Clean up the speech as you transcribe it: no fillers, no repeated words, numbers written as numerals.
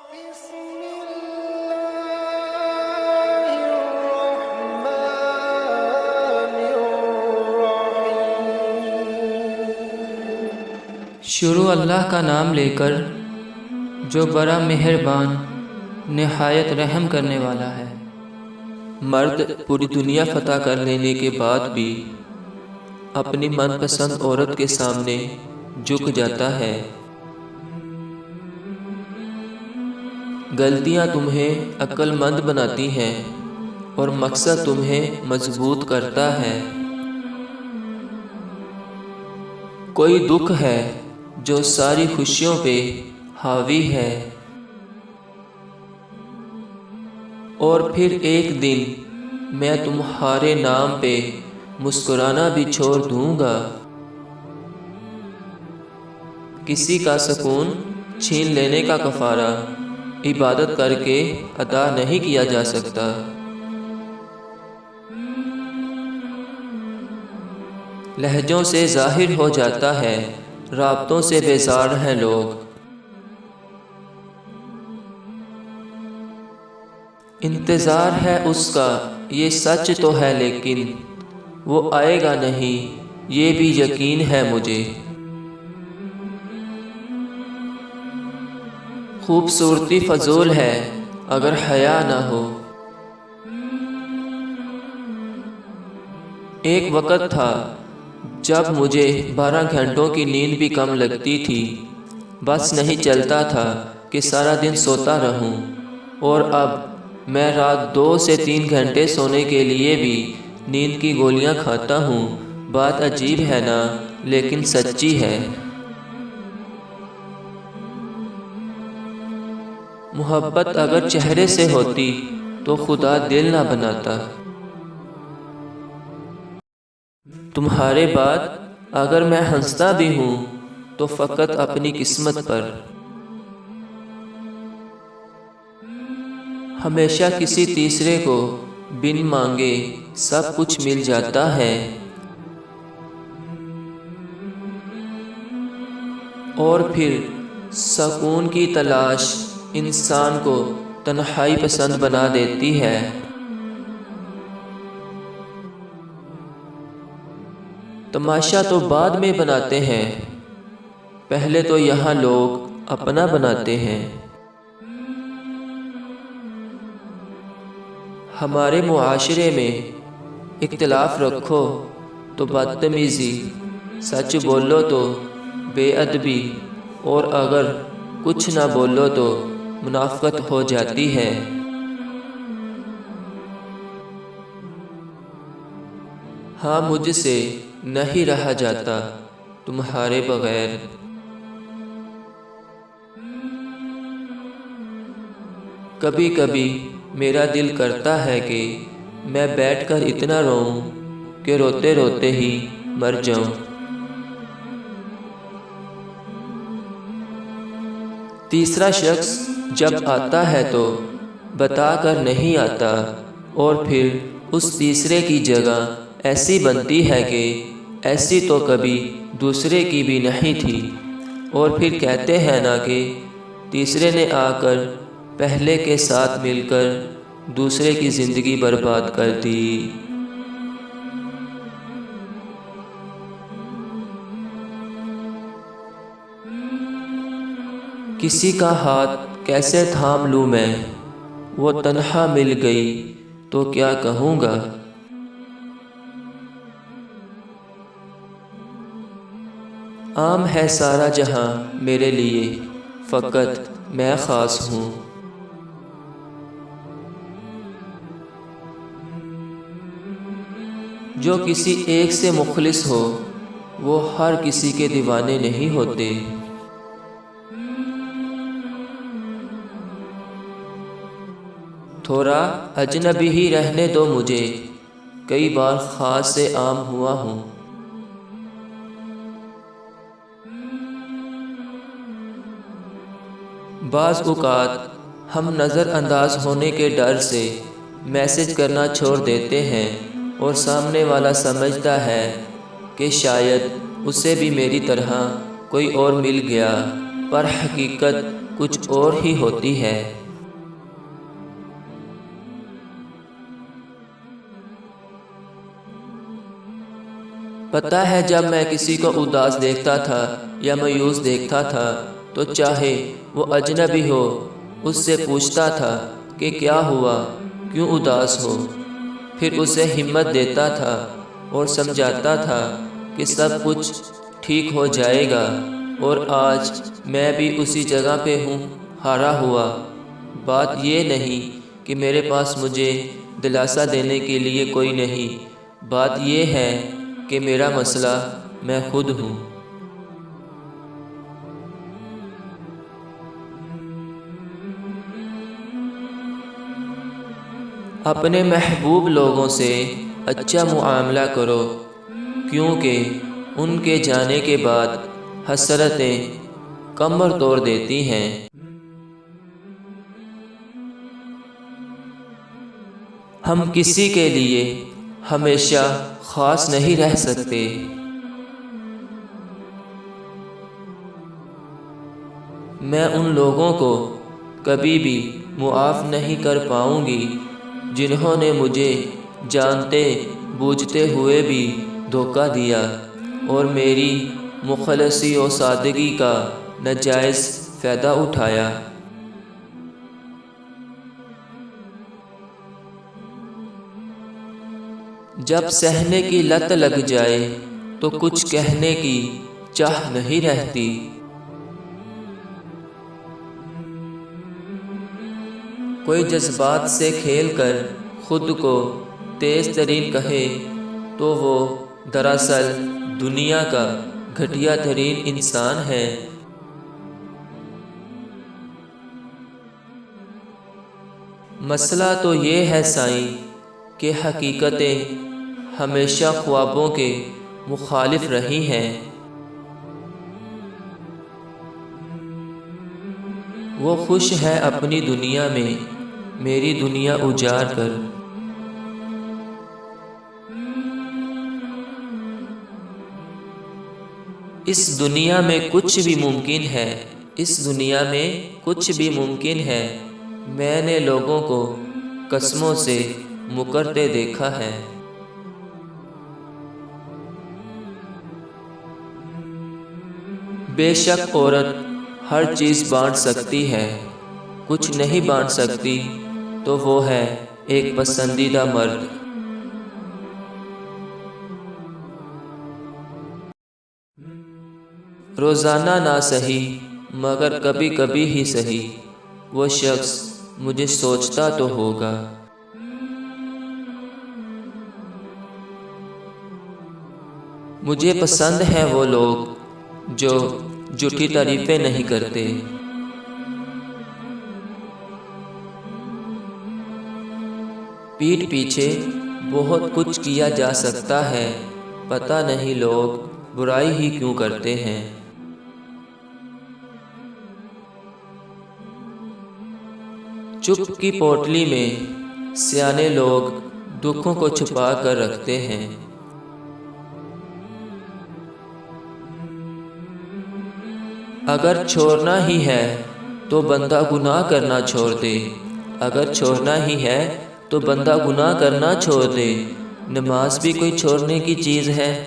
بسم الله الرحمن الرحيم۔ شروع اللہ کا نام لے کر جو بڑا مہربان نہایت رحم کرنے والا ہے۔ مرد پوری دنیا فتح کر لینے کے بعد بھی اپنی من پسند عورت کے سامنے جھک جاتا ہے۔ غلطیاں تمہیں عقل مند بناتی ہیں اور مقصد تمہیں مضبوط کرتا ہے۔ کوئی دکھ ہے جو ساری خوشیوں پہ حاوی ہے، اور پھر ایک دن میں تمہارے نام پہ مسکرانا بھی چھوڑ دوں گا۔ کسی کا سکون چھین لینے کا کفارہ عبادت کر کے ادا نہیں کیا جا سکتا۔ لہجوں سے ظاہر ہو جاتا ہے رابطوں سے بیزار ہیں لوگ۔ انتظار ہے اس کا یہ سچ تو ہے، لیکن وہ آئے گا نہیں یہ بھی یقین ہے مجھے۔ خوبصورتی فضول ہے اگر حیا نہ ہو۔ ایک وقت تھا جب مجھے 12 گھنٹوں کی نیند بھی کم لگتی تھی، بس نہیں چلتا تھا کہ سارا دن سوتا رہوں، اور اب میں رات 2 سے 3 گھنٹے سونے کے لیے بھی نیند کی گولیاں کھاتا ہوں۔ بات عجیب ہے نا، لیکن سچی ہے۔ محبت اگر چہرے سے ہوتی تو خدا دل نہ بناتا۔ تمہارے بعد اگر میں ہنستا بھی ہوں تو فقط اپنی قسمت پر۔ ہمیشہ کسی تیسرے کو بن مانگے سب کچھ مل جاتا ہے، اور پھر سکون کی تلاش انسان کو تنہائی پسند بنا دیتی ہے۔ تماشا تو بعد میں بناتے ہیں، پہلے تو یہاں لوگ اپنا بناتے ہیں۔ ہمارے معاشرے میں اختلاف رکھو تو بدتمیزی، سچ بولو تو بے ادبی، اور اگر کچھ نہ بولو تو منافقت ہو جاتی ہے۔ ہاں مجھ سے نہیں رہا جاتا تمہارے بغیر۔ کبھی کبھی میرا دل کرتا ہے کہ میں بیٹھ کر اتنا روؤں کہ روتے روتے ہی مر جاؤں۔ تیسرا شخص جب آتا ہے تو بتا کر نہیں آتا، اور پھر اس تیسرے کی جگہ ایسی بنتی ہے کہ ایسی تو کبھی دوسرے کی بھی نہیں تھی، اور پھر کہتے ہیں نا کہ تیسرے نے آ کر پہلے کے ساتھ مل کر دوسرے کی زندگی برباد کر دی۔ کسی کا ہاتھ کیسے تھام لوں میں، وہ تنہا مل گئی تو کیا کہوں گا۔ عام ہے سارا جہاں میرے لیے، فقط میں خاص ہوں۔ جو کسی ایک سے مخلص ہو وہ ہر کسی کے دیوانے نہیں ہوتے۔ تھوڑا اجنبی ہی رہنے دو مجھے، کئی بار خاص سے عام ہوا ہوں۔ بعض اوقات ہم نظر انداز ہونے کے ڈر سے میسج کرنا چھوڑ دیتے ہیں، اور سامنے والا سمجھتا ہے کہ شاید اسے بھی میری طرح کوئی اور مل گیا، پر حقیقت کچھ اور ہی ہوتی ہے۔ پتہ ہے جب میں کسی کو اداس دیکھتا تھا یا مایوس دیکھتا تھا تو چاہے وہ اجنبی ہو اس سے پوچھتا تھا کہ کیا ہوا، کیوں اداس ہو، پھر اسے ہمت دیتا تھا اور سمجھاتا تھا کہ سب کچھ ٹھیک ہو جائے گا۔ اور آج میں بھی اسی جگہ پہ ہوں، ہارا ہوا۔ بات یہ نہیں کہ میرے پاس مجھے دلاسا دینے کے لیے کوئی نہیں، بات یہ ہے کہ میرا مسئلہ میں خود ہوں۔ اپنے محبوب لوگوں سے اچھا معاملہ کرو، کیونکہ ان کے جانے کے بعد حسرتیں کمر توڑ دیتی ہیں۔ ہم کسی کے لیے ہمیشہ خاص نہیں رہ سکتے۔ میں ان لوگوں کو کبھی بھی معاف نہیں کر پاؤں گی جنہوں نے مجھے جانتے بوجھتے ہوئے بھی دھوکہ دیا اور میری مخلصی و سادگی کا ناجائز فائدہ اٹھایا۔ جب سہنے کی لت لگ جائے تو کچھ کہنے کی چاہ نہیں رہتی۔ کوئی جذبات سے کھیل کر خود کو تیز ترین کہے تو وہ دراصل دنیا کا گھٹیا ترین انسان ہے۔ مسئلہ تو یہ ہے سائیں کہ حقیقتیں ہمیشہ خوابوں کے مخالف رہی ہیں۔ وہ خوش ہے اپنی دنیا میں، میری دنیا اجاڑ کر۔ اس دنیا میں کچھ بھی ممکن ہے، اس دنیا میں کچھ بھی ممکن ہے۔ میں نے لوگوں کو قسموں سے مکرتے دیکھا ہے۔ بے شک عورت ہر چیز بانٹ سکتی ہے، کچھ نہیں بانٹ سکتی تو وہ ہے ایک پسندیدہ مرد۔ روزانہ نہ سہی مگر کبھی کبھی ہی سہی، وہ شخص مجھے سوچتا تو ہوگا۔ مجھے پسند ہیں وہ لوگ جو جھوٹی تعریفیں نہیں کرتے۔ پیٹھ پیچھے بہت کچھ کیا جا سکتا ہے، پتہ نہیں لوگ برائی ہی کیوں کرتے ہیں۔ چپ کی پوٹلی میں سیانے لوگ دکھوں کو چھپا کر رکھتے ہیں۔ اگر چھوڑنا ہی ہے تو بندہ گناہ کرنا چھوڑ دے، اگر چھوڑنا ہی ہے تو بندہ گناہ کرنا چھوڑ دے۔ نماز بھی کوئی چھوڑنے کی چیز ہے؟